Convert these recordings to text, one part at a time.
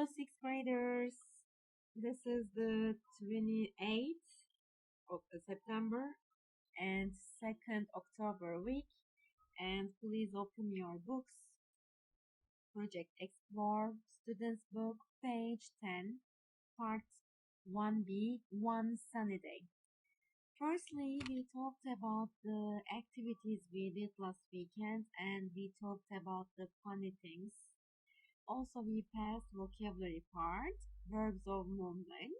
Hello, sixth graders. This is the 28th of September and 2nd October week. And please open your books. Project Explore, Students Book, page 10, part 1B, One Sunny Day. Firstly, we talked about the activities we did last weekend and we talked about the funny things. Also, we passed vocabulary part, verbs of movement.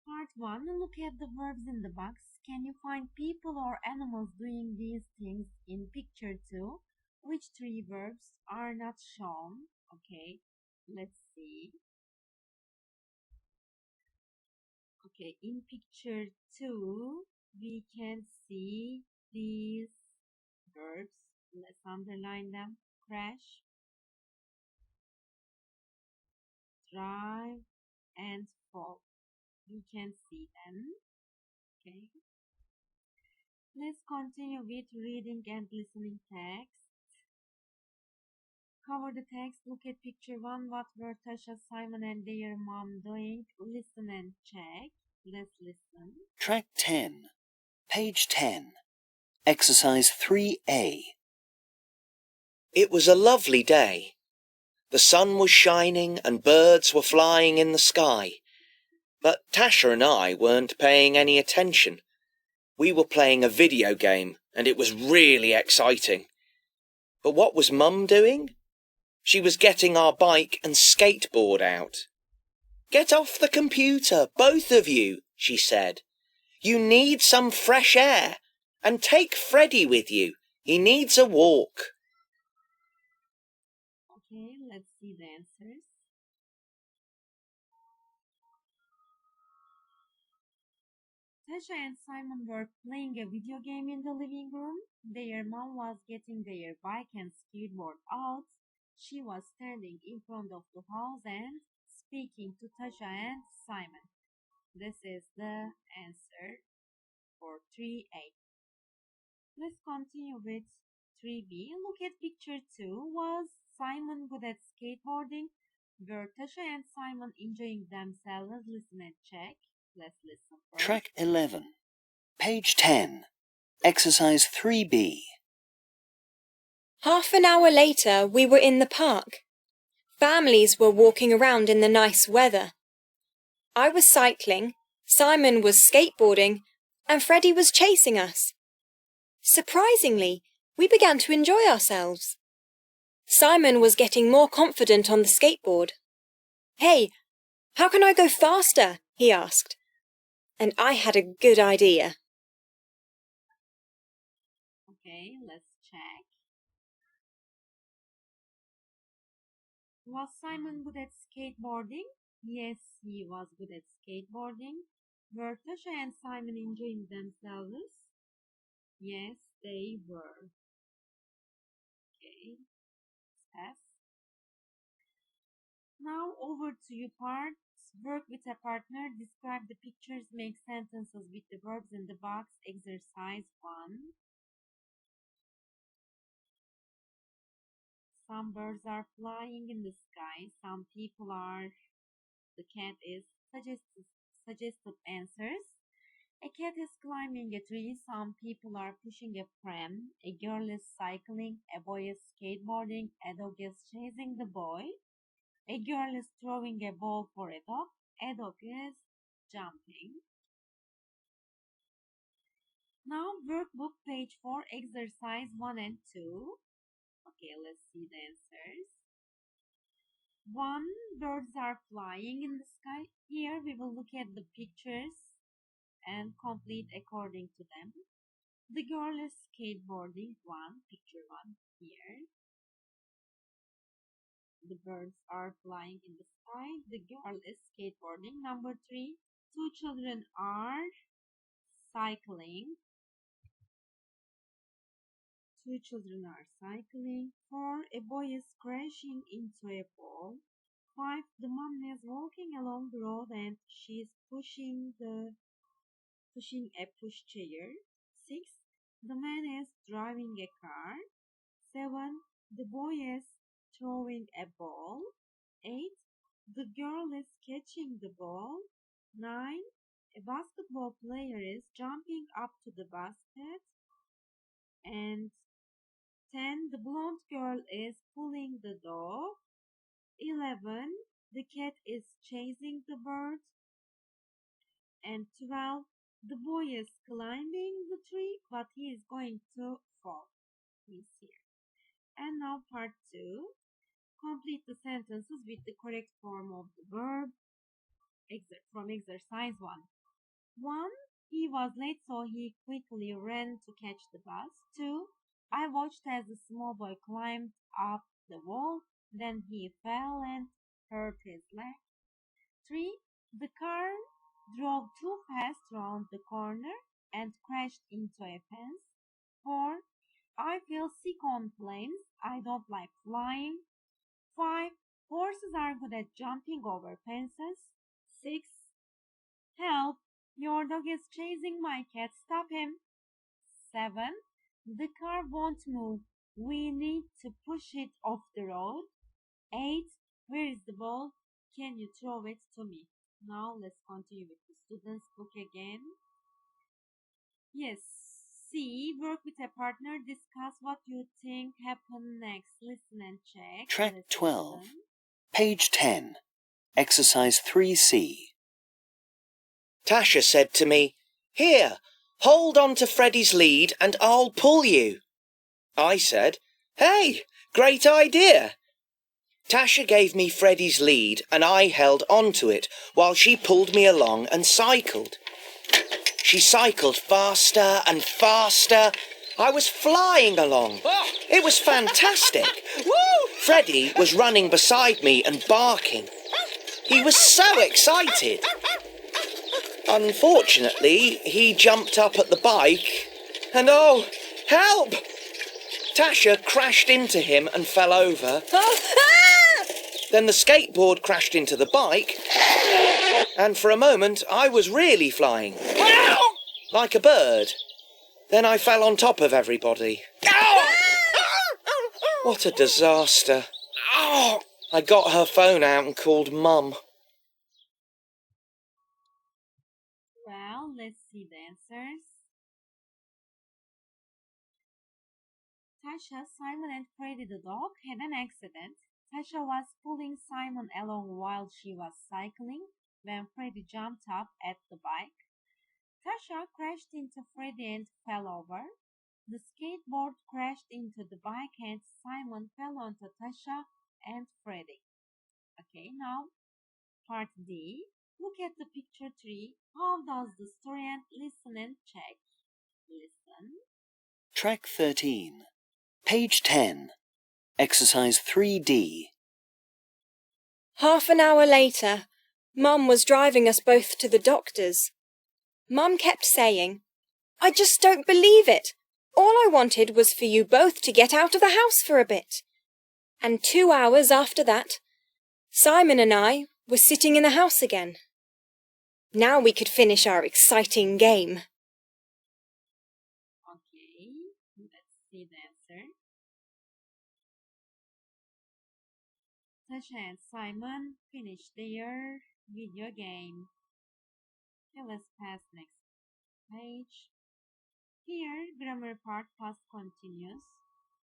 Part 1, look at the verbs in the box. Can you find people or animals doing these things in picture 2? Which 3 verbs are not shown? Okay, let's see. Okay, in picture 2, we can see these verbs. Let's underline them. Crash, drive, and fall. We can see them. Okay. Let's continue with reading and listening text. Cover the text. Look at picture 1. What were Tasha, Simon, and their mom doing? Listen and check. Let's listen. Track 10, page 10, exercise 3A. It was a lovely day. The sun was shining and birds were flying in the sky. But Tasha and I weren't paying any attention. We were playing a video game and it was really exciting. But what was Mum doing? She was getting our bike and skateboard out. Get off the computer, both of you, she said. You need some fresh air. And take Freddie with you. He needs a walk. Okay, let's see the answers. Tasha and Simon were playing a video game in the living room. Their mom was getting their bike and skateboard out. She was standing in front of the house and speaking to Tasha and Simon. This is the answer for 3A. Let's continue with 3B. Look at picture 2. Was Simon good at skateboarding? Were Tasha and Simon enjoying themselves? Listen and check. Let's listen first. Track 11, page 10, exercise 3B. Half an hour later, we were in the park. Families were walking around in the nice weather. I was cycling, Simon was skateboarding, and Freddie was chasing us. Surprisingly, we began to enjoy ourselves. Simon was getting more confident on the skateboard. "Hey, how can I go faster?" he asked. And I had a good idea. Okay, let's check. Was Simon good at skateboarding? Yes, he was good at skateboarding. Were Tasha and Simon enjoying themselves? Yes, they were. Okay, pass. Now over to you parts. Work with a partner. Describe the pictures. Make sentences with the verbs in the box. Exercise 1. Some birds are flying in the sky. Some people are. The cat is suggested answers. A cat is climbing a tree. Some people are pushing a pram. A girl is cycling. A boy is skateboarding. A dog is chasing the boy. A girl is throwing a ball for a dog. A dog is jumping. Now workbook page 4, exercise 1 and 2. Okay, let's see the answers. 1. Birds are flying in the sky. Here we will look at the pictures and complete according to them. The girl is skateboarding. 1. Picture 1 here. The birds are flying in the sky. The girl is skateboarding. Number 3. 2 children are cycling. 2 children are cycling. 4. A boy is crashing into a ball. 5. The mom is walking along the road and she is pushing a pushchair. 6. The man is driving a car. 7. The boy is throwing a ball. 8. The girl is catching the ball. 9. A basketball player is jumping up to the basket. And 10. The blonde girl is pulling the dog. 11. The cat is chasing the bird. And 12. The boy is climbing the tree, but he is going to fall. He's here. And now part 2. Complete the sentences with the correct form of the verb from exercise 1. 1. He was late, so he quickly ran to catch the bus. 2. I watched as the small boy climbed up the wall. Then he fell and hurt his leg. 3. The car drove too fast round the corner and crashed into a fence. 4. I feel sick on planes. I don't like flying. 5. Horses are good at jumping over fences. 6. Help! Your dog is chasing my cat. Stop him. 7. The car won't move. We need to push it off the road. 8. Where is the ball? Can you throw it to me? Now let's continue with the students' book again. Yes. C. Work with a partner. Discuss what you think happened next. Listen and check. Track Let's 12. listen. Page 10. Exercise 3C. Tasha said to me, "Here, hold on to Freddie's lead and I'll pull you." I said, "Hey, great idea." Tasha gave me Freddie's lead and I held on to it while she pulled me along and cycled. She cycled faster and faster. I was flying along. It was fantastic. Freddie was running beside me and barking. He was so excited. Unfortunately, he jumped up at the bike and oh, help! Tasha crashed into him and fell over. Then the skateboard crashed into the bike, and for a moment I was really flying, like a bird. Then I fell on top of everybody. What a disaster. I got her phone out and called Mum. Well, let's see the answers. Tasha, Simon and Freddie the dog had an accident. Tasha was pulling Simon along while she was cycling when Freddie jumped up at the bike. Tasha crashed into Freddie and fell over. The skateboard crashed into the bike and Simon fell onto Tasha and Freddie. Okay, now part D. Look at the picture 3. How does the story end? Listen and check. Listen. Track 13. Page 10. Exercise 3D. Half an hour later, Mum was driving us both to the doctor's. Mum kept saying, "I just don't believe it. All I wanted was for you both to get out of the house for a bit." And 2 hours after that, Simon and I were sitting in the house again. Now we could finish our exciting game. Okay, let's see the answer. Tasha and Simon finished their video game. Okay, let's pass next page. Here, grammar part past continuous.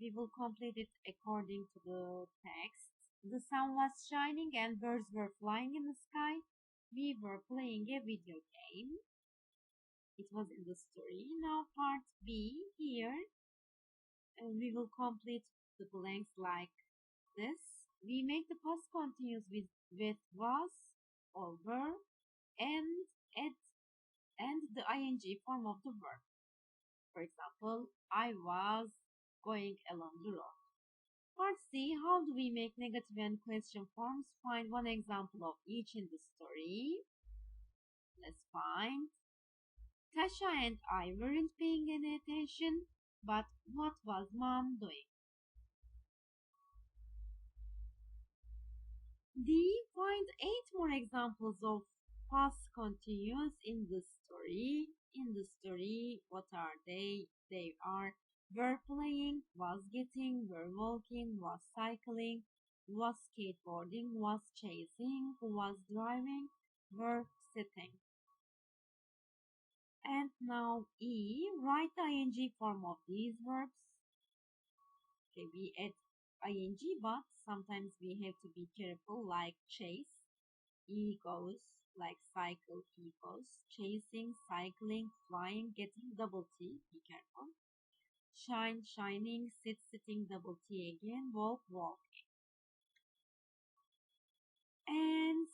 We will complete it according to the text. The sun was shining and birds were flying in the sky. We were playing a video game. It was in the story. Now part B here. And we will complete the blanks like this. We make the past continuous with was or were and at and the ing form of the verb. For example, I was going along the road. Part C, how do we make negative and question forms? Find one example of each in the story. Let's find. Tasha and I weren't paying any attention, but what was Mom doing? D, find 8 more examples of past continuous in the story. In the story, what are they? They are were playing, was getting, were walking, was cycling, was skateboarding, was chasing, was driving, were sitting. And now E, write the ing form of these verbs. Okay, we add ing, but sometimes we have to be careful, like chase. E goes, like cycle, E goes. Chasing, cycling, flying, getting double T, be careful. Shine, shining, sit, sitting, double T again, walk, walking. And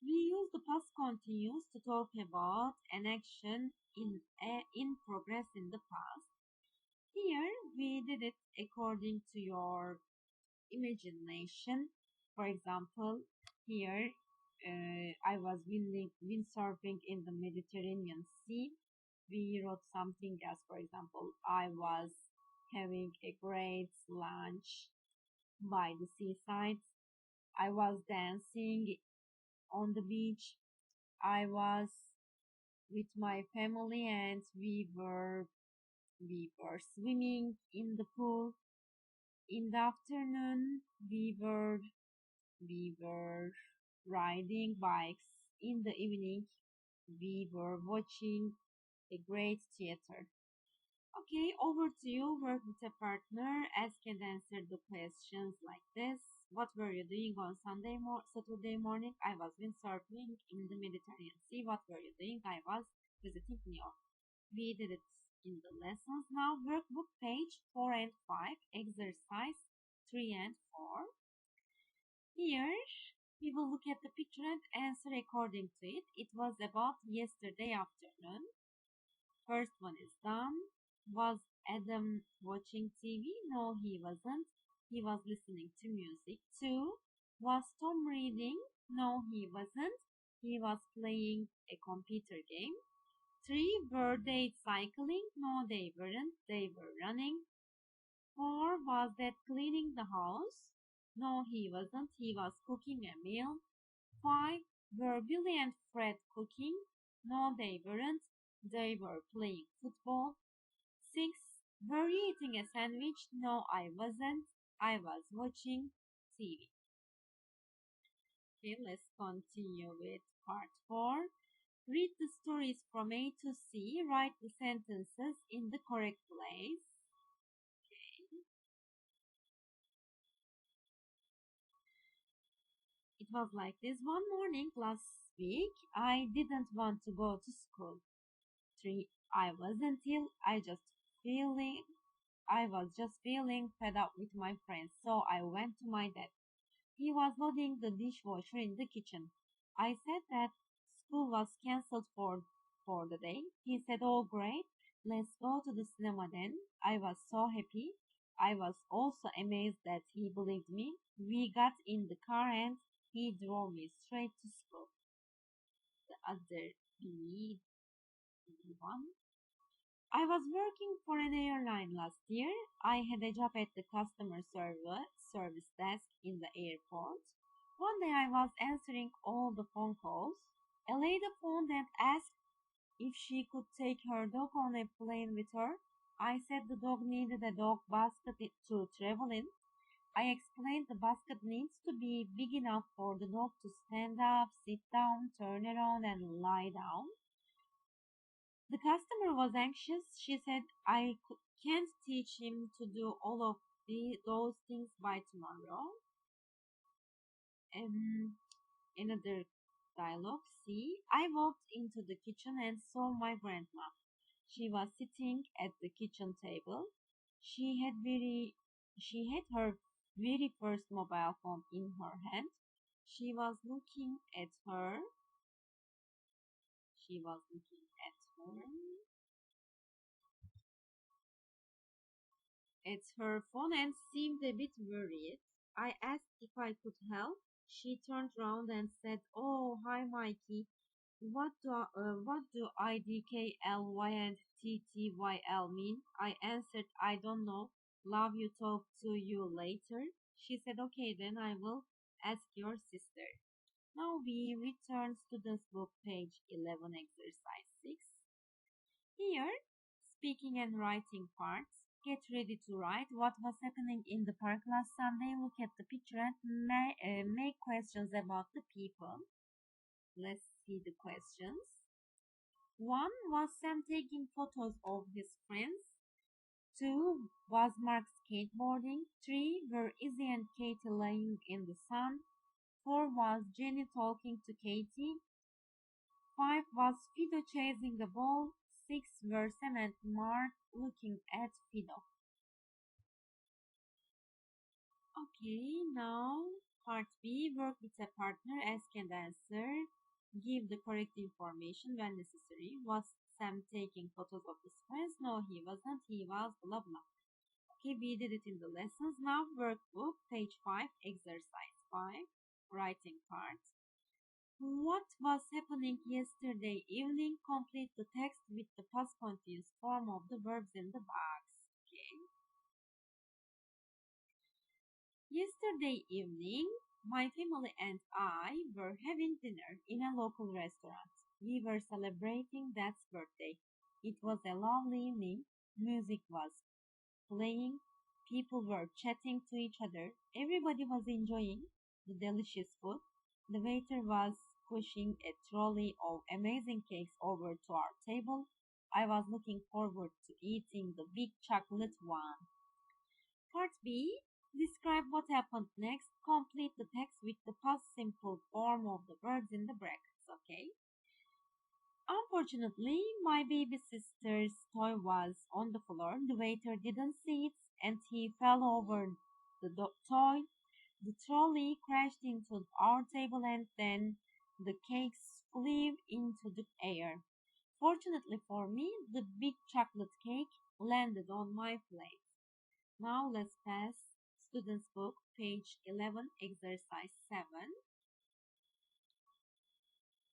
we use the past continuous to talk about an action in progress in the past. Here we did it according to your imagination. For example, here I was windsurfing in the Mediterranean Sea. We wrote something else. For example, I was having a great lunch by the seaside. I was dancing on the beach. I was with my family and we were swimming in the pool. In the afternoon, we were riding bikes. In the evening, we were watching a great theater. Okay, over to you. Work with a partner. Ask and answer the questions like this. What were you doing on Saturday morning? I was windsurfing in the Mediterranean Sea. What were you doing? I was visiting New York. We did it in the lessons. Now, workbook page 4 and 5, exercise 3 and 4. Here, we will look at the picture and answer according to it. It was about yesterday afternoon. First one is done. Was Adam watching TV? No, he wasn't. He was listening to music. 2. Was Tom reading? No, he wasn't. He was playing a computer game. 3. Were they cycling? No, they weren't. They were running. 4. Was Dad cleaning the house? No, he wasn't. He was cooking a meal. 5. Were Billy and Fred cooking? No, they weren't. They were playing football. 6. Were you eating a sandwich? No, I wasn't. I was watching TV. Okay, let's continue with part 4. Read the stories from A to C. Write the sentences in the correct place. Okay. It was like this. One morning last week, I didn't want to go to school. 3. I wasn't ill. I was just feeling fed up with my friends, so I went to my dad. He was loading the dishwasher in the kitchen. I said that school was cancelled for the day. He said, "Oh, great. Let's go to the cinema then." I was so happy. I was also amazed that he believed me. We got in the car and he drove me straight to school. The other one. I was working for an airline last year. I had a job at the customer service desk in the airport. One day I was answering all the phone calls. A lady phoned and asked if she could take her dog on a plane with her. I said the dog needed a dog basket to travel in. I explained the basket needs to be big enough for the dog to stand up, sit down, turn around, and lie down. The customer was anxious. She said, "I can't teach him to do all of those things by tomorrow." Another dialogue. See, I walked into the kitchen and saw my grandma. She was sitting at the kitchen table. She had her very first mobile phone in her hand. She was looking at her. She was looking at her. At her phone and seemed a bit worried. I asked if I could help. She turned round and said, "Oh, hi, Mikey. What do IDKLY and TTYL mean?" I answered, "I don't know. Love you, talk to you later." She said, "Okay, then I will ask your sister." Now we return students book page 11, exercise 6. Here, speaking and writing parts. Get ready to write. What was happening in the park last Sunday? Look at the picture and make questions about the people. Let's see the questions. 1. Was Sam taking photos of his friends? 2. Was Mark skateboarding? 3. Were Izzy and Katie laying in the sun? 4. Was Jenny talking to Katie? 5. Was Fido chasing the ball? 6. Were Sam and Mark looking at Fido? Okay, now part B. Work with a partner, ask and answer. Give the correct information when necessary. Was Sam taking photos of his friends? No, he wasn't. He was blah blah. Okay, we did it in the lessons. Now workbook, page 5, exercise 5, writing part. What was happening yesterday evening? Complete the text with the past continuous form of the verbs in the box. Okay. Yesterday evening, my family and I were having dinner in a local restaurant. We were celebrating Dad's birthday. It was a lovely evening. Music was playing. People were chatting to each other. Everybody was enjoying the delicious food. The waiter was pushing a trolley of amazing cakes over to our table. I was looking forward to eating the big chocolate one. Part B. Describe what happened next. Complete the text with the past simple form of the words in the brackets, okay? Unfortunately, my baby sister's toy was on the floor. The waiter didn't see it and he fell over the toy. The trolley crashed into our table and then the cakes flew into the air. Fortunately for me, the big chocolate cake landed on my plate. Now let's pass student's book, page 11, exercise 7.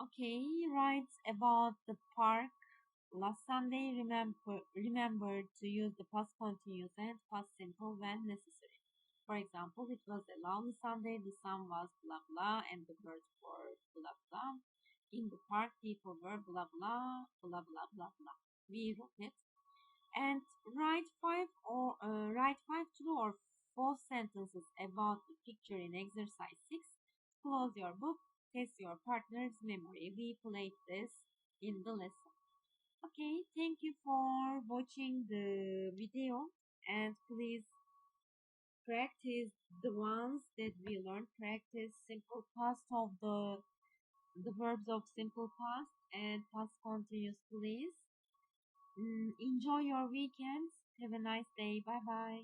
Okay, write about the park last Sunday. Remember to use the past continuous and past simple when necessary. For example, it was a lovely Sunday, the sun was blah blah, and the birds were blah blah. In the park, people were blah blah, blah blah blah blah. We wrote it. And write five true or false sentences about the picture in exercise 6. Close your book. Test your partner's memory. We played this in the lesson. Okay, thank you for watching the video and please practice the ones that we learned. Practice simple past of the verbs of simple past and past continuous, please. Enjoy your weekends. Have a nice day. Bye bye.